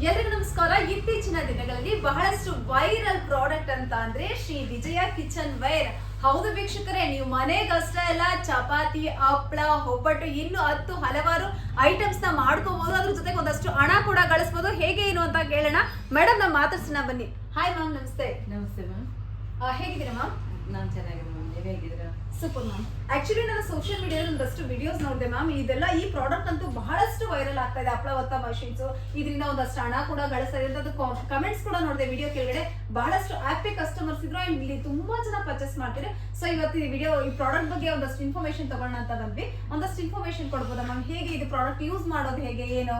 ಎಲ್ಲರಿಗೂ ನಮಸ್ಕಾರ. ಇತ್ತೀಚಿನ ದಿನಗಳಲ್ಲಿ ಬಹಳಷ್ಟು ವೈರಲ್ ಪ್ರಾಡಕ್ಟ್ ಅಂತ ಅಂದ್ರೆ ಶ್ರೀ ವಿಜಯ ಕಿಚನ್ ವೇರ್. ಹೌದು ವೀಕ್ಷಕರೇ, ನೀವು ಮನೆಗಷ್ಟೇ ಅಲ್ಲ, ಚಪಾತಿ, ಹಪ್ಪಳ, ಒಬ್ಬಟ್ಟು, ಇನ್ನು ಹಲವಾರು ಐಟಮ್ಸ್ ನ ಮಾಡ್ಕೋಬಹುದು. ಅದ್ರ ಜೊತೆಗೆ ಒಂದಷ್ಟು ಹಣ ಕೂಡ ಗಳಿಸಬಹುದು. ಹೇಗೆ ಏನು ಅಂತ ಕೇಳೋಣ. ಮೇಡಮ್ ನಾವು ಮಾತಾಡ್ಸೋಣ ಬನ್ನಿ. ಹಾಯ್ ಮ್ಯಾಮ್, ನಮಸ್ತೆ. ನಮಸ್ತೆ ಮ್ಯಾಮ್. ಹೇಗಿದ್ದೀರಾ ಮ್ಯಾಮ್? ನಾನು ಚೆನ್ನಾಗಿದ್ದೀನಿ ಮ್ಯಾಮ್, ನೀವು ಹೇಗಿದ್ದೀರಾ? Super ma'am. ಆಕ್ಚುಲಿ ನಾನು ಸೋಷಿಯಲ್ ಮೀಡಿಯಾದಲ್ಲಿ ಒಂದಷ್ಟು ವಿಡಿಯೋಸ್ ನೋಡಿದೆ ಮ್ಯಾಮ್. ಈ ಪ್ರಾಡಕ್ಟ್ ಅಂತೂ ಬಹಳಷ್ಟು ವೈರಲ್ ಆಗ್ತಾ ಇದೆ. ಹಪ್ಪಳ ಒತ್ತ ಮಷೀನ್ಸ್, ಇದರಿಂದ ಒಂದಷ್ಟು ಹಣ ಕೂಡ ಗಳಿಸ್ತಾ ಇದೆ ಅಂತ ಕಮೆಂಟ್ಸ್ ಕೂಡ ನೋಡಿದೆ ವಿಡಿಯೋ ಕೆಳಗಡೆ. ಬಹಳಷ್ಟು ಹ್ಯಾಪಿ ಕಸ್ಟಮರ್ಸ್ ಇದ್ರು ಅಂಡ್ ಇಲ್ಲಿ ತುಂಬಾ ಜನ ಪರ್ಚೇಸ್ ಮಾಡ್ತಾರೆ. ಸೊ ಇವತ್ತು ಈ ಪ್ರಾಡಕ್ಟ್ ಬಗ್ಗೆ ಒಂದಷ್ಟು ಇನ್ಫಾರ್ಮೇಶನ್ ತಗೊಳ್ಳೋಣ ಅಂತ ಬಂದ್ವಿ. ಒಂದಷ್ಟು ಇನ್ಫಾರ್ಮೇಶನ್ ಕೊಡ್ಬೋದಾ ಮ್ಯಾಮ್? ಹೇಗೆ ಇದು ಪ್ರಾಡಕ್ಟ್ ಯೂಸ್ ಮಾಡೋದು, ಹೇಗೆ ಏನು?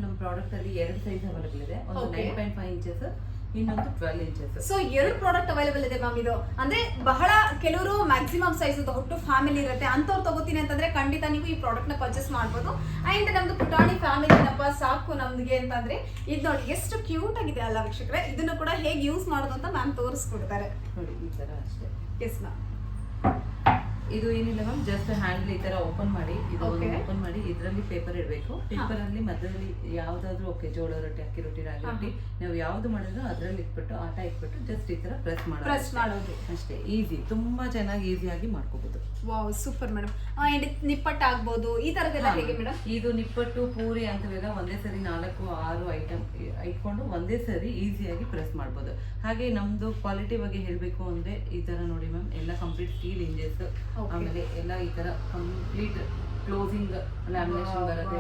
ನಮ್ಮ ಪ್ರಾಡಕ್ಟ್ ಅಲ್ಲಿ 2 ಸೈಜ್ ಅವೈಲೇಬಲ್ ಇದೆ. ಒಂದು 9.5 ಇಂಚಸ್, ಇನ್ನೊಂದು 12 ಇಂಚಸ್. ಸೊ 2 ಪ್ರಾಡಕ್ಟ್ ಅವೈಲೇಬಲ್ ಇದೆ ಮ್ಯಾಮ್. ಇದು ಅಂದ್ರೆ ಬಹಳ ಕೆಲವರು ಮ್ಯಾಕ್ಸಿಮಮ್ ಸೈಜ್ ದೊಡ್ಡ ಫ್ಯಾಮಿಲಿ ಇರುತ್ತೆ, ಅಂತವ್ರು ತಗೋತೀನಿ ಅಂತಂದ್ರೆ ಖಂಡಿತ ನೀವು ಈ ಪ್ರಾಡಕ್ಟ್ ನ ಪರ್ಚೇಸ್ ಮಾಡ್ಬೋದು. ಅಂಡ್ ನಮ್ದು ಪುಟಾಣಿ ಫ್ಯಾಮಿಲಿನಪ್ಪ ಸಾಕು ನಮ್ಗೆ ಅಂತಂದ್ರೆ ಇದು ನೋಡಿ ಎಷ್ಟು ಕ್ಯೂಟ್ ಆಗಿದೆ ಅಲ್ಲ ವೀಕ್ಷಕರೇ. ಇದನ್ನು ಕೂಡ ಹೇಗೆ ಯೂಸ್ ಮಾಡೋದು ಅಂತ ಮ್ಯಾಮ್ ತೋರಿಸ್ಕೊಡ್ತಾರೆ ನೋಡಿ, ಈ ತರ ಅಷ್ಟೇ. Yes ma'am. ಇದು ಏನಿಲ್ಲ ಮ್ಯಾಮ್, ಜಸ್ಟ್ ಹ್ಯಾಂಡಲ್ ಈ ತರ ಓಪನ್ ಮಾಡಿ, ಇದು ಓಪನ್ ಮಾಡಿ ಇದರಲ್ಲಿ ಪೇಪರ್ ಇಡಬೇಕು. ಪೇಪರ್ ಅಲ್ಲಿ ಮಧ್ಯದಲ್ಲಿ ಯಾವ್ದಾದ್ರು ಓಕೆ, ಜೋಳ ರೊಟ್ಟಿ, ಅಕ್ಕಿ ರೊಟ್ಟಿ, ರಾಗಿ ರೊಟ್ಟಿ, ನಾವು ಯಾವ್ದು ಮಾಡಿದ್ರು ಅದ್ರಲ್ಲಿ ಇಟ್ಬಿಟ್ಟು ಆಟ ಇಟ್ಬಿಟ್ಟು ಜಸ್ಟ್ ಈ ತರ ಪ್ರೆಸ್ ಮಾಡೋದು ಅಷ್ಟೇ. ಈಸಿ, ತುಂಬಾ ಚೆನ್ನಾಗಿ ಈಸಿಯಾಗಿ ಮಾಡ್ಕೋಬಹುದು. Wow, super madam. ನಿಪ್ಪಟ್ಟು ಆಗ್ಬೋದು, ಈ ತರದೆಲ್ಲ ಹೇಗೆ ಮೇಡಮ್? ಇದು ನಿಪ್ಪಟ್ಟು, ಪೂರಿ ಅಂತವೆಲ್ಲ ಒಂದೇ ಸರಿ 4-6 ಐಟಮ್ ಇಟ್ಕೊಂಡು ಒಂದೇ ಸರಿ ಈಸಿಯಾಗಿ ಪ್ರೆಸ್ ಮಾಡ್ಬೋದು. ಹಾಗೆ ನಮ್ದು ಕ್ವಾಲಿಟಿ ಬಗ್ಗೆ ಹೇಳ್ಬೇಕು ಅಂದ್ರೆ ಈ ತರ ನೋಡಿ ಮ್ಯಾಮ್, ಎಲ್ಲ ಕಂಪ್ಲೀಟ್ ಸ್ಟೀಲ್ ಇಂಜಸ್, ಆಮೇಲೆ ಎಲ್ಲ ಈ ತರ ಕಂಪ್ಲೀಟ್ ಕ್ಲೋಸಿಂಗ್ ಲ್ಯಾಮಿನೇಷನ್ ಬರುತ್ತೆ.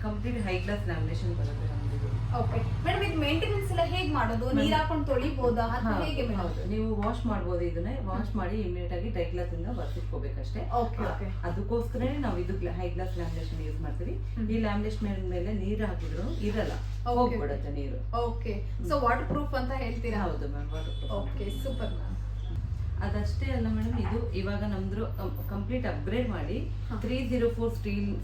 ಕಂಪ್ಲೀಟ್ ಹೈ ಕ್ಲಾಸ್ ಲ್ಯಾಮಿನೇಷನ್ ಬರುತ್ತೆ ನಮ್ದು. ಓಕೆ ಮೇಡಮ್, ಇದು ಮೇಂಟೆನೆನ್ಸ್ ಎಲ್ಲ ಹೇಗೆ ಮಾಡೋದು? ನೀರ್ ಹಾಕೊಂಡು ತೊಳಿಬೋದಾ ಅಥವಾ ಹೇಗೆ ಮೇಡಮ್? ನೀವು ವಾಶ್ ಮಾಡ್ಬೋದು. ಇದನ್ನ ವಾಶ್ ಮಾಡಿ ಇಮಿಡಿಯೇಟ್ ಆಗಿ ಡ್ರೈ ಕ್ಲಾತ್ ಇಂದ ಒರೆಸಿಟ್ಕೋಬೇಕಷ್ಟೇ. ಅದಕ್ಕೋಸ್ಕರ ನಾವು ಇದು ಹೈ ಕ್ಲಾಸ್ ಲ್ಯಾಮಿನೇಷನ್ ಯೂಸ್ ಮಾಡ್ತೀವಿ. ಈ ಲ್ಯಾಮಿನೇಷನ್ ಮೇಲೆ ನೀರು ಹಾಕಿದ್ರು ಇರಲ್ಲ, ಹೋಗ್ಬಿಡುತ್ತೆ ನೀರು. ಓಕೆ, ಸೊ ವಾಟರ್ ಪ್ರೂಫ್ ಅಂತ ಹೇಳ್ತೀರಾ? ಹೌದು ma'am, water proof. Okay, super ma'am. ಅದಷ್ಟೇ ಅಲ್ಲ ಮೇಡಮ್, ಇದು ಇವಾಗ ನಮ್ದು ಕಂಪ್ಲೀಟ್ ಅಪ್ಗ್ರೇಡ್ ಮಾಡಿ 304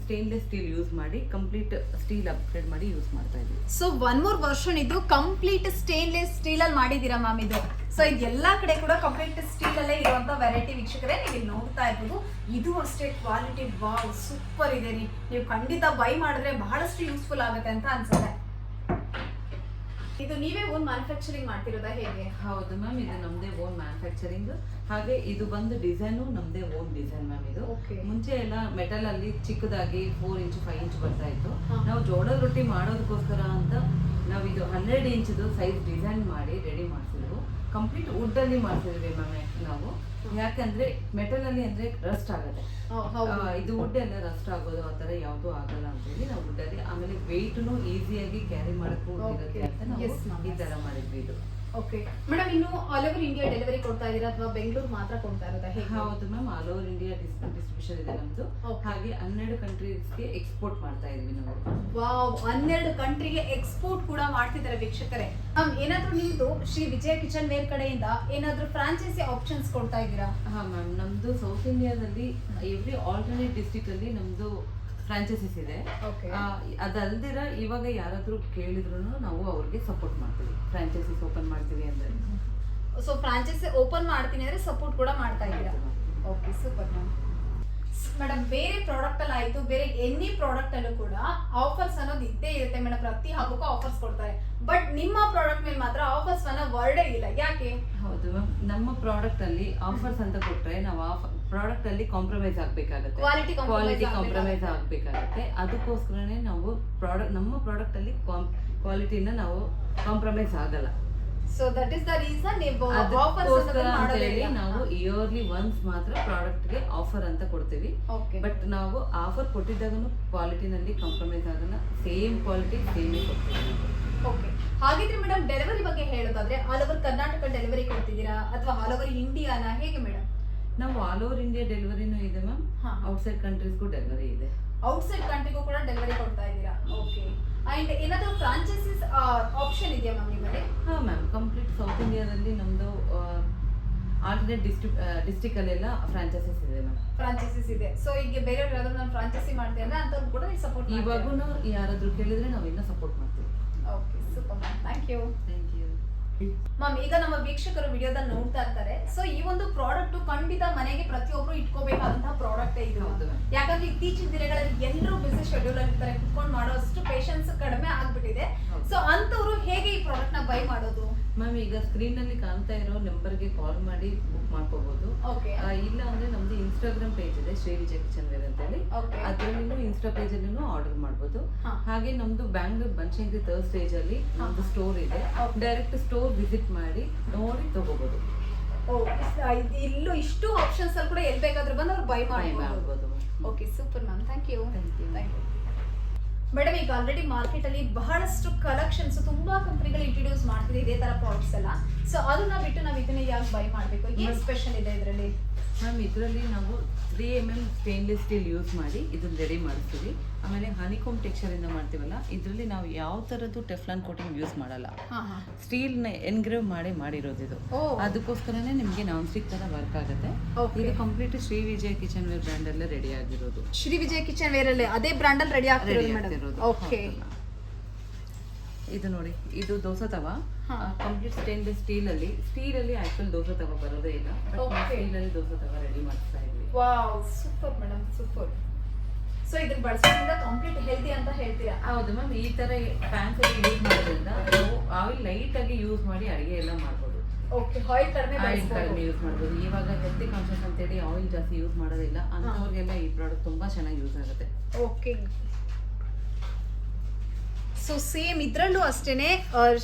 ಸ್ಟೇನ್ಲೆಸ್ ಸ್ಟೀಲ್ ಯೂಸ್ ಮಾಡಿ ಕಂಪ್ಲೀಟ್ ಸ್ಟೀಲ್ ಅಪ್ಗ್ರೇಡ್ ಮಾಡಿ ಯೂಸ್ ಮಾಡ್ತಾ ಇದ್ದೀವಿ. ಸೊ 1 more ವರ್ಷನ್ ಇದು ಕಂಪ್ಲೀಟ್ ಸ್ಟೇನ್ಲೆಸ್ ಸ್ಟೀಲ್ ಅಲ್ಲಿ ಮಾಡಿದೀರಾ ಮ್ಯಾಮ್ ಇದು? ಸೊ ಇದು ಎಲ್ಲಾ ಕಡೆ ಕೂಡ ಕಂಪ್ಲೀಟ್ ಸ್ಟೀಲ್ ಅಲ್ಲೇ ಇರುವಂತ ವೆರೈಟಿ ವೀಕ್ಷಕರೇ, ನೀವು ಇಲ್ಲಿ ನೋಡ್ತಾ ಇರ್ಬೋದು. ಇದು ಅಷ್ಟೇ ಕ್ವಾಲಿಟಿ, ವಾವ್ ಸೂಪರ್ ಇದೆ ರೀ. ನೀವು ಖಂಡಿತ ಬೈ ಮಾಡಿದ್ರೆ ಬಹಳಷ್ಟು ಯೂಸ್ಫುಲ್ ಆಗುತ್ತೆ ಅಂತ ಅನ್ಸುತ್ತೆ. ಇದು ನೀವೇ ಓನ್ ಮ್ಯಾನುಫ್ಯಾಕ್ಚರಿಂಗ್ ಮಾಡ್ತಿರೋದಾ ಹೇಗೆ? ಹೌದು ಮ್ಯಾಮ್, ಇದು ನಮ್ದೇ ಓನ್ ಮ್ಯಾನುಫ್ಯಾಕ್ಚರಿಂಗ್. ಹಾಗೆ ಇದು ಬಂದು ಡಿಸೈನು ನಮ್ದೇ ಓನ್ ಡಿಸೈನ್ ಮ್ಯಾಮ್. ಇದು ಮುಂಚೆ ಎಲ್ಲ ಮೆಟಲ್ ಅಲ್ಲಿ ಚಿಕ್ಕದಾಗಿ 4 ಇಂಚ್ 5 ಇಂಚ್ ಬರ್ತಾ ಇತ್ತು. ನಾವು ಜೋಳದ ರೊಟ್ಟಿ ಮಾಡೋದಕ್ಕೋಸ್ಕರ ಅಂತ ನಾವು ಇದು 12 ಇಂಚದು ಸೈಜ್ ಡಿಸೈನ್ ಮಾಡಿ ರೆಡಿ ಮಾಡ್ಸಿದ್ವು. ಕಂಪ್ಲೀಟ್ ವುಡ್ ಅಲ್ಲಿ ಮಾಡ್ಸಿದ್ವಿ ಮ್ಯಾಮ್ ನಾವು. ಯಾಕಂದ್ರೆ ಮೆಟಲ್ ಅಲ್ಲಿ ಅಂದ್ರೆ ರಸ್ಟ್ ಆಗುತ್ತೆ, ಇದು ವುಡ್ ಎಲ್ಲ ರಸ್ಟ್ ಆಗೋದು ಆ ತರ ಯಾವ್ದು ಆಗಲ್ಲ ಅಂತ ಹೇಳಿ ನಾವು ವುಡ್ ಅಲ್ಲಿ. ಆಮೇಲೆ ವೆಯ್ಟ್ನು ಈಸಿಯಾಗಿ ಕ್ಯಾರಿ ಮಾಡಕ್ಕೂ ಇರುತ್ತೆ ಅಂತ ನಾವು ಈ ತರ ಮಾಡಿದ್ವಿ ಇದು. ಓಕೆ ಮೇಡಮ್, ಇನ್ನು ಆಲ್ ಓವರ್ ಇಂಡಿಯಾ ಡೆಲಿವರಿ ಕೊಡ್ತಾ ಇದೀರಾ ಅಥವಾ ಬೆಂಗಳೂರು ಮಾತ್ರ ಕೊಡ್ತಾ ಇರೋದಾ? ಹೌದು ma'am, all over India distribution ಇದೆ ನಮ್ದು. ಹಾಗೆ 12 ಕಂಟ್ರೀಸ್ಗೆ ಎಕ್ಸ್ಪೋರ್ಟ್ ಮಾಡ್ತಾ ಇದೀವಿ ನಾವು. ವಾವ್, 12 ಕಂಟ್ರಿಗೆ ಎಕ್ಸ್ಪೋರ್ಟ್ ಕೂಡ ಮಾಡ್ತಿದ್ದಾರೆ ವೀಕ್ಷಕರೇ. ಏನಾದ್ರೂ ನಿಮ್ದು ಶ್ರೀ ವಿಜಯ ಕಿಚನ್ ವೇರ್ ಕಡೆಯಿಂದ ಏನಾದ್ರೂ ಫ್ರಾಂಚೈಸಿ ಆಪ್ಷನ್ಸ್ ಕೊಡ್ತಾ ಇದ್ದೀರಾ? ಹಾ ಮ್ಯಾಮ್, ನಮ್ದು ಸೌತ್ ಇಂಡಿಯಾದಲ್ಲಿ ಎವ್ರಿ ಆಲ್ಟರ್ನೇಟ್ ಡಿಸ್ಟ್ರಿಕ್ಟ್ ಅಲ್ಲಿ ನಮ್ದು ಫ್ರಾಂಚೈಸಿಸ್ ಇದೆ. ಅದಲ್ದಿರ ಇವಾಗ ಯಾರಾದ್ರೂ ಕೇಳಿದ್ರು ನಾವು ಅವ್ರಿಗೆ ಸಪೋರ್ಟ್ ಮಾಡ್ತೀವಿ. ಫ್ರಾಂಚೈಸಿಸ್ ಓಪನ್ ಮಾಡ್ತೀವಿ ಅಂದ್ರೆ, ಸೊ ಫ್ರಾಂಚೈಸಿ ಓಪನ್ ಮಾಡ್ತೀನಿ ಅಂದ್ರೆ ಸಪೋರ್ಟ್ ಕೂಡ ಮಾಡ್ತಾ ಇದ್ದೀರಾ? Okay, super ma'am. ಮೇಡಮ್, ಬೇರೆ ಪ್ರಾಡಕ್ಟ್ ಅಲ್ಲಿ ಆಯ್ತು, ಬೇರೆ ಎನಿ ಪ್ರಾಡಕ್ಟ್ ಅಲ್ಲೂ ಕೂಡ ಆಫರ್ಸ್ ಅನ್ನೋದು ಇದ್ದೇ ಇರುತ್ತೆ ಮೇಡಮ್. ಪ್ರತಿ ಹಬ್ಬಕ್ಕೂ ಆಫರ್ಸ್ ಕೊಡ್ತಾರೆ. ಬಟ್ ನಿಮ್ಮ ಪ್ರಾಡಕ್ಟ್ ಮೇಲೆ ಮಾತ್ರ ಆಫರ್ಸ್ ಅನ್ನೋ ವರ್ಡೇ ಇಲ್ಲ, ಯಾಕೆ? ಹೌದು ಮ್ಯಾಮ್, ನಮ್ಮ ಪ್ರಾಡಕ್ಟ್ ಅಲ್ಲಿ ಆಫರ್ಸ್ ಅಂತ ಕೊಟ್ರೆ ನಾವು ಪ್ರಾಡಕ್ಟ್ ಅಲ್ಲಿ ಕಾಂಪ್ರಮೈಸ್ ಆಗ್ಬೇಕಾಗತ್ತೆ, ಕ್ವಾಲಿಟಿ ಕಾಂಪ್ರಮೈಸ್ ಆಗ್ಬೇಕಾಗತ್ತೆ. ಅದಕ್ಕೋಸ್ಕರನೇ ನಾವು ನಮ್ಮ ಪ್ರಾಡಕ್ಟ್ ಅಲ್ಲಿ ಕ್ವಾಲಿಟಿನ ನಾವು ಕಾಂಪ್ರಮೈಸ್ ಆಗಲ್ಲ. So that is the reason ನೀವು ನಾವು ಇಯರ್ಲಿ ಒನ್ಸ್ ಮಾತ್ರ ಪ್ರಾಡಕ್ಟ್ ಗೆ ಆಫರ್ ಅಂತ ಕೊಡ್ತೀವಿ. ಬಟ್ ನಾವು ಆಫರ್ ಕೊಟ್ಟಿದ್ದಾಗನು ಕ್ವಾಲಿಟಿನಲ್ಲಿ ಕಾಂಪ್ರಮೈಸ್ ಆಗಲ್ಲ, ಸೇಮ್ ಕ್ವಾಲಿಟಿ ಸೇಮೇ ಕೊಡ್ತೀವಿ. ಓಕೆ, ಹಾಗಿದ್ರೆ ಮೇಡಮ್ ಡೆಲಿವರಿ ಬಗ್ಗೆ ಹೇಳೋದಾದ್ರೆ ಆಲ್ ಓವರ್ ಕರ್ನಾಟಕ ಡೆಲಿವರಿ ಕೊಡ್ತಿದ್ದೀರಾ ಅಥವಾ ಆಲ್ ಓವರ್ ಇಂಡಿಯಾನ ಹೇಗೆ ಮೇಡಮ್? ನಾವು ಆಲ್ ಓವರ್ ಇಂಡಿಯಾ ಡೆಲಿವರಿನೂ ಇದೆ ಮ್ಯಾಮ್, ಔಟ್ಸೈಡ್ ಕಂಟ್ರೀಸ್ಗೂ ಡೆಲಿವರಿ ಇದೆ. ಔಟ್ಸೈಡ್ ಕಂಟ್ರಿಗೂ ಕೂಡ ಡೆಲಿವರಿ ಕೊಡ್ತಾ ಇದ್ದೀರಾ? ಓಕೆ. ಅಂಡ್ ಏನಾದರೂ ಫ್ರಾಂಚೈಸಿಸ್ ಆಪ್ಷನ್ ಇದೆಯಾ ಮ್ಯಾಮ್ ನಿಮ್ಮಲ್ಲಿ? ಹಾ ಮ್ಯಾಮ್, ಕಂಪ್ಲೀಟ್ ಸೌತ್ ಇಂಡಿಯಾದಲ್ಲಿ ನಮ್ದು ಆಲ್ಟರ್ನೇಟ್ ಡಿಸ್ಟ್ರಿಕ್ಟ್ ಅಲ್ಲೆಲ್ಲ ಫ್ರಾಂಚೈಸಿಸ್ ಇದೆ ಮ್ಯಾಮ್. ಫ್ರಾಂಚೈಸಿಸ್ ಇದೆ. ಸೊ ಈಗ ಬೇರೆಯವ್ರು ಯಾರಾದ್ರೂ ನಾನು ಫ್ರಾಂಚೈಸಿ ಮಾಡ್ತೀನಿ ಅಂದ್ರೆ ಅಂತವ್ರು ಕೂಡ ನೀವು ಸಪೋರ್ಟ್ ಇವಾಗೂ ಯಾರಾದ್ರೂ ಕೇಳಿದ್ರೆ ನಾವು ಇನ್ನ ಸಪೋರ್ಟ್ ಮಾಡ್ತೀವಿ. Okay, super ma'am, thank you. Ma'am, ಈಗ ನಮ್ಮ ವೀಕ್ಷಕರು ವಿಡಿಯೋದಲ್ಲಿ ನೋಡ್ತಾ ಇರ್ತಾರೆ. ಸೊ ಈ ಒಂದು ಪ್ರಾಡಕ್ಟ್ ಖಂಡಿತ ಮನೆಗೆ ಪ್ರತಿಯೊಬ್ರು ಇಟ್ಕೋಬೇಕಾದಂತಹ ಪ್ರಾಡಕ್ಟ್ ಇದು. ಯಾಕಂದ್ರೆ ಇತ್ತೀಚಿನ ದಿನಗಳಲ್ಲಿ ಎಲ್ಲರೂ ಬಿಸಿ ಶೆಡ್ಯೂಲ್ ಅಲ್ಲಿ ಇರ್ತಾರೆ, ಕುತ್ಕೊಂಡು ಮಾಡೋ ಅಷ್ಟು ಪೇಷನ್ಸ್ ಕಡಿಮೆ ಆಗ್ಬಿಟ್ಟಿದೆ. ಬೈ ಮಾಡೋದು? ಮ್ಯಾಮ್ ಈಗ ಸ್ಕ್ರೀನ್ ನಲ್ಲಿ ಕಾಣ್ತಾ ಇರೋ ನಂಬರ್ಗೆ ಕಾಲ್ ಮಾಡಿ ಬುಕ್ ಮಾಡ್ಕೋಬಹುದು. ಇಲ್ಲ ಅಂದ್ರೆ ನಮ್ದು ಇನ್ಸ್ಟಾಗ್ರಾಮ್ ಪೇಜ್ ಇದೆ ಶ್ರೀ ವಿಜಯ ಕಿಚನ್ ವೇರ್ ಅಂತ ಹೇಳಿ, ಅದ್ರಲ್ಲಿನೂ ಇನ್ಸ್ಟಾ ಪೇಜ್ ಅಲ್ಲಿ ಆರ್ಡರ್ ಮಾಡಬಹುದು. ಹಾಗೆ ನಮ್ದು ಬ್ಯಾಂಗ್ಳೂರ್ ಬನಶಂಕರಿ 3rd ಸ್ಟೇಜ್ ಅಲ್ಲಿ ನಮ್ದು ಸ್ಟೋರ್ ಇದೆ. ಡೈರೆಕ್ಟ್ ಸ್ಟೋರ್ ವಿಸಿಟ್ ಮಾಡಿ ನೋಡಿ ತಗೋಬಹುದು. ಇಲ್ಲೂ ಇಷ್ಟು ಆಪ್ಷನ್ಸ್ ಅಲ್ಲಿ ಕೂಡ ಎಲ್ಲಿ ಬೇಕಾದ್ರೂ ಬಂದು ಅವ್ರು ಬೈ ಮಾಡಬಹುದು. Okay, super ma'am, thank you. Madam, ಈಗ ಆಲ್ರೆಡಿ ಮಾರ್ಕೆಟ್ ಅಲ್ಲಿ ಬಹಳಷ್ಟು ಕಲೆಕ್ಷನ್ಸ್ ತುಂಬಾ ಕಂಪನಿಗಳು ಇಂಟ್ರೊಡ್ಯೂಸ್ ಮಾಡ್ತಿದೆ ಇದೇ ತರ ಪ್ರಾಡಕ್ಟ್ಸ್ ಎಲ್ಲ. ಸೊ ಅದನ್ನ ಬಿಟ್ಟು ನಾವು ಇದನ್ನ ಯಾಕೆ ಬೈ ಮಾಡಬೇಕು? ಏನು ಸ್ಪೆಷಲ್ ಇದೆ ಇದರಲ್ಲಿ? ಮ್ಯಾಮ್, ಇದರಲ್ಲಿ ನಾವು 3mm ಸ್ಟೇನ್ಲೆಸ್ ಸ್ಟೀಲ್ ಯೂಸ್ ಮಾಡಿ ಇದನ್ನ ರೆಡಿ ಮಾಡ್ತೀವಿ. ಆಮೇಲೆ ಹನಿಕೋಮ್ ಟೆಕ್ಸ್ಚರ್ ಇಂದ ಮಾಡ್ತೀವಲ್ಲ, ಇದರಲ್ಲಿ ನಾವು ಯಾವ ತರದ್ದು ಟೆಫ್ಲಾನ್ ಕೋಟಿಂಗ್ ಯೂಸ್ ಮಾಡಲ್ಲ. ಸ್ಟೀಲ್ ನ ಎನ್ಗ್ರೇವ್ ಮಾಡಿರೋದು ಇದು. ಅದಕ್ಕೋಸ್ಕರನೇ ನಿಮಗೆ ನಾನ್ ಸ್ಟಿಕ್ ತರ ವರ್ಕ್ ಆಗುತ್ತೆ. ಇದು ಕಂಪ್ಲೀಟ್ ಶ್ರೀ ವಿಜಯ ಕಿಚನ್ ವೇರ್ ಬ್ರ್ಯಾಂಡ್ ಅಲ್ಲೇ ರೆಡಿ ಆಗಿರೋದು. ಶ್ರೀ ವಿಜಯ ಕಿಚನ್ ವೇರ್ ಅಲ್ಲೇ ಅದೇ ಬ್ರ್ಯಾಂಡ್ ಅಲ್ಲಿ ರೆಡಿ ಆಗ್ತಿರೋದು. ಓಕೆ, ಇದು ನೋಡಿ, ಇದು ದೋಸೆ ತವ ಕಂಪ್ಲೀಟ್ ಸ್ಟೇನ್ಲೆಸ್ ಸ್ಟೀಲ್ ಅಲ್ಲಿ ಆಕ್ಚುಲ್ ದೋಸೆ ತವ ಬರೋದೇ ಇಲ್ಲ. ಸ್ಟೀಲ್ ಅಲ್ಲಿ ದೋಸೆ ತವ ರೆಡಿ ಮಾಡ್ತಾ ಇದ್ವಿ. Wow, super madam, super. So ಇದನ್ನ ಬಳಸೋದ್ರಿಂದ ಕಂಪ್ಲೀಟ್ ಹೆಲ್ದಿ ಅಂತ ಹೇಳ್ತೀರಾ? ಹೌದು ಮ್ಯಾಮ್, ಈ ತರ ಪ್ಯಾನ್ಸ್ ಅಲ್ಲಿ ಯೂಸ್ ಮಾಡೋದ್ರಿಂದ ನಾವು ಆಯಿಲ್ ಲೈಟ್ ಆಗಿ ಯೂಸ್ ಮಾಡಿ ಅಡಿಗೆ ಎಲ್ಲ ಮಾಡ್ಬೋದು. ಓಕೆ, ಆಯಿಲ್ ಕಡಿಮೆ ಯೂಸ್ ಮಾಡ್ಬೋದು. ಇವಾಗ ಹೆಲ್ತಿ ಕಾನ್ಶಿಯಸ್ ಅಂತ ಹೇಳಿ ಆಯಿಲ್ ಜಾಸ್ತಿ ಯೂಸ್ ಮಾಡೋದಿಲ್ಲ ಅಂತವ್ರಿಗೆಲ್ಲ ಈ ಪ್ರಾಡಕ್ಟ್ ತುಂಬಾ ಚೆನ್ನಾಗಿ ಯೂಸ್ ಆಗುತ್ತೆ. ಓಕೆ, ಸೊ ಸೇಮ್ ಇದರಲ್ಲೂ ಅಷ್ಟೇನೆ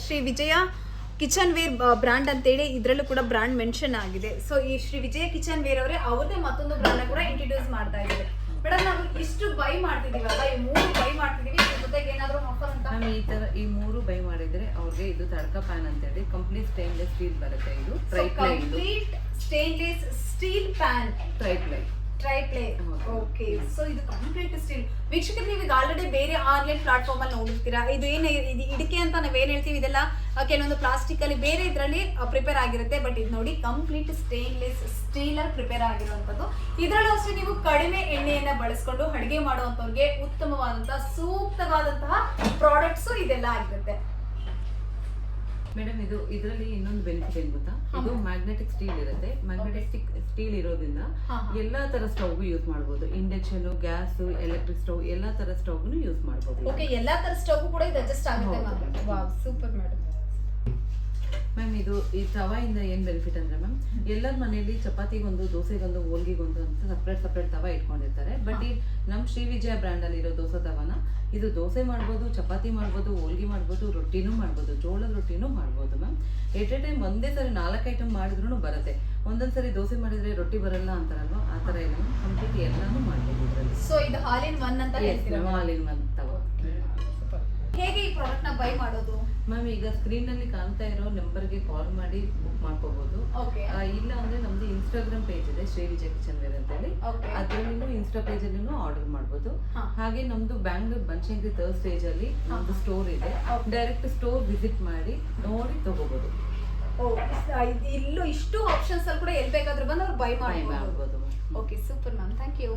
ಶ್ರೀ ವಿಜಯ ಕಿಚನ್ ವೇರ್ ಬ್ರ್ಯಾಂಡ್ ಅಂತೇಳಿ ಇದರಲ್ಲೂ ಕೂಡ ಬ್ರ್ಯಾಂಡ್ ಮೆನ್ಷನ್ ಆಗಿದೆ. ಸೊ ಈ ಶ್ರೀ ವಿಜಯ ಕಿಚನ್ ವೇರ್ ಅವರೇ ಅವ್ರದೇ ಮತ್ತೊಂದು ಬ್ರ್ಯಾಂಡ್ ಕೂಡ ಇಂಟ್ರೊಡ್ಯೂಸ್ ಮಾಡ್ತಾ ಇದ್ದಾರೆ. ಮೇಡಮ್, ನಾವು ಇಷ್ಟು ಬೈ ಮಾಡ್ತಿದೀವಲ್ಲ, ಈ 3 ಬೈ ಮಾಡ್ತಿದೀವಿ, ಇದ್ರ ಜೊತೆಗೆ ಏನಾದರೂ ಆಫರ್ ಅಂತ? ಈ ತರ ಈ 3 ಬೈ ಮಾಡಿದ್ರೆ ಅವ್ರಿಗೆ ಇದು ತಡ್ಕ ಪ್ಯಾನ್ ಅಂತ ಹೇಳಿ ಕಂಪ್ಲೀಟ್ ಸ್ಟೇನ್ಲೆಸ್ ಸ್ಟೀಲ್ ಬರುತ್ತೆ. ಇದು complete stainless steel PAN, triply. Okay, so ಇದು ಕಂಪ್ಲೀಟ್ ಸ್ಟೀಲ್. ವೀಕ್ಷಕರು, ನೀವು ಈಗ ಆಲ್ರೆಡಿ ಬೇರೆ ಆನ್ಲೈನ್ ಪ್ಲಾಟ್ಫಾರ್ಮ್ ಅಲ್ಲಿ ನೋಡಿರ್ತೀರಾ. ಇದು ಇದು ಇಡಿಕೆ ಅಂತ ನಾವೇನ್ ಹೇಳ್ತೀವಿ, ಇದೆಲ್ಲ ಕೆಲವೊಂದು ಪ್ಲಾಸ್ಟಿಕ್ ಅಲ್ಲಿ ಬೇರೆ ಇದರಲ್ಲಿ ಪ್ರಿಪೇರ್ ಆಗಿರುತ್ತೆ. ಬಟ್ ಇದು ನೋಡಿ, ಕಂಪ್ಲೀಟ್ ಸ್ಟೇನ್ಲೆಸ್ ಸ್ಟೀಲ್ ಅಲ್ಲಿ ಪ್ರಿಪೇರ್ ಆಗಿರುವಂತದ್ದು. ಇದರಲ್ಲೂ ಅಷ್ಟೇ ನೀವು ಕಡಿಮೆ ಎಣ್ಣೆಯನ್ನ ಬಳಸ್ಕೊಂಡು ಅಡುಗೆ ಮಾಡುವಂತವ್ರಿಗೆ ಉತ್ತಮವಾದಂತಹ ಸೂಕ್ತವಾದಂತಹ ಪ್ರಾಡಕ್ಟ್ಸ್ ಇದೆಲ್ಲ ಆಗಿರುತ್ತೆ. ಮೇಡಮ್, ಇದರಲ್ಲಿ ಇನ್ನೊಂದು ಬೆನಿಫಿಟ್ ಏನ್ ಗೊತ್ತಾ, ಇದು ಮ್ಯಾಗ್ನೆಟಿಕ್ ಸ್ಟೀಲ್ ಇರುತ್ತೆ. ಮ್ಯಾಗ್ನೆಟಿಕ್ ಸ್ಟೀಲ್ ಇರೋದ್ರಿಂದ ಎಲ್ಲಾ ತರ ಸ್ಟವ್ ಯೂಸ್ ಮಾಡಬಹುದು. ಇಂಡಕ್ಷನ್, ಗ್ಯಾಸ್, ಎಲೆಕ್ಟ್ರಿಕ್ ಸ್ಟವ್ ಎಲ್ಲಾ ತರ ಸ್ಟವ್ ಯೂಸ್ ಮಾಡಬಹುದು. ಓಕೆ, ಎಲ್ಲಾ ತರ ಸ್ಟವ್ ಕೂಡ ಇದು ಅಡ್ಜಸ್ಟ್ ಆಗುತ್ತೆ. Wow, super madam. ಮ್ಯಾಮ್, ಇದು ಈ ತವಾಯಿಂದ ಏನ್ ಬೆನಿಫಿಟ್ ಅಂದ್ರೆ ಮ್ಯಾಮ್, ಎಲ್ಲರ ಮನೆಯಲ್ಲಿ ಚಪಾತಿಗೊಂದು, ದೋಸೆಗೊಂದು, ಹೋಳ್ಗೆಗೊಂದು ಅಂತ ಸಪ್ರೇಟ್ ತವ ಇಟ್ಕೊಂಡಿರ್ತಾರೆ. ಬಟ್ ಈ ನಮ್ ಶ್ರೀ ವಿಜಯ ಬ್ರ್ಯಾಂಡ್ ಅಲ್ಲಿ ಇರೋ ದೋಸೆ ತವನ ಇದು ದೋಸೆ ಮಾಡ್ಬೋದು, ಚಪಾತಿ ಮಾಡ್ಬೋದು, ಹೋಳ್ಗೆ ಮಾಡ್ಬೋದು, ರೊಟ್ಟಿನೂ ಮಾಡ್ಬೋದು, ಜೋಳದ ರೊಟ್ಟಿನೂ ಮಾಡ್ಬೋದು ಮ್ಯಾಮ್. ಎಟ್ ಎ ಟೈಮ್ ಒಂದೇ ಸರಿ 4 ಐಟಮ್ ಮಾಡಿದ್ರು ಬರುತ್ತೆ. ಒಂದೊಂದ್ಸರಿ ದೋಸೆ ಮಾಡಿದ್ರೆ ರೊಟ್ಟಿ ಬರಲ್ಲ ಅಂತಾರಲ್ವಾ, ಆ ತರ ಇಲ್ಲ, ಕಂಪ್ಲೀಟ್ ಎಲ್ಲಾನು ಮಾಡ್ಬೋದು ಇದರಲ್ಲಿ. ಸೊ ಇದು ಆಲ್ ಇನ್ ಒನ್ ಅಂತ ಹೇಳ್ತೀರಾ? ಆಲ್ ಇನ್ ಒನ್ ತವ. ಹೇಗೆ ಈ ಪ್ರಾಡಕ್ಟ್ ನ ಬೈ ಮಾಡೋದು? ಮ್ಯಾಮ್, ಈಗ ಸ್ಕ್ರೀನ್ ನಲ್ಲಿ ಕಾಣ್ತಾ ಇರೋ ನಂಬರ್ಗೆ ಕಾಲ್ ಮಾಡಿ ಬುಕ್ ಮಾಡ್ಕೋಬಹುದು. ಇಲ್ಲ ಅಂದ್ರೆ ನಮ್ದು ಇನ್ಸ್ಟಾಗ್ರಾಮ್ ಪೇಜ್ ಇದೆ ಶ್ರೀ ವಿಜಯ ಕಿಚನ್ ವೇರ್ ಅಂತ ಹೇಳಿ, ಅದ್ರಲ್ಲಿನೂ ಇನ್ಸ್ಟಾ ಪೇಜ್ ಅಲ್ಲಿ ಆರ್ಡರ್ ಮಾಡಬಹುದು. ಹಾಗೆ ನಮ್ದು ಬ್ಯಾಂಗ್ಳೂರ್ ಬನಶಂಕರಿ 3rd ಸ್ಟೇಜ್ ಅಲ್ಲಿ ನಮ್ದು ಸ್ಟೋರ್ ಇದೆ. ಡೈರೆಕ್ಟ್ ಸ್ಟೋರ್ ವಿಸಿಟ್ ಮಾಡಿ ನೋಡಿ ತಗೋಬಹುದು. ಇಲ್ಲೂ ಇಷ್ಟು ಆಪ್ಷನ್ಸ್ ಅಲ್ಲಿ ಕೂಡ ಎಲ್ಲಿ ಬೇಕಾದ್ರೂ ಬಂದು ಅವ್ರು ಬೈ ಮಾಡಬಹುದು. Okay, super ma'am, thank you.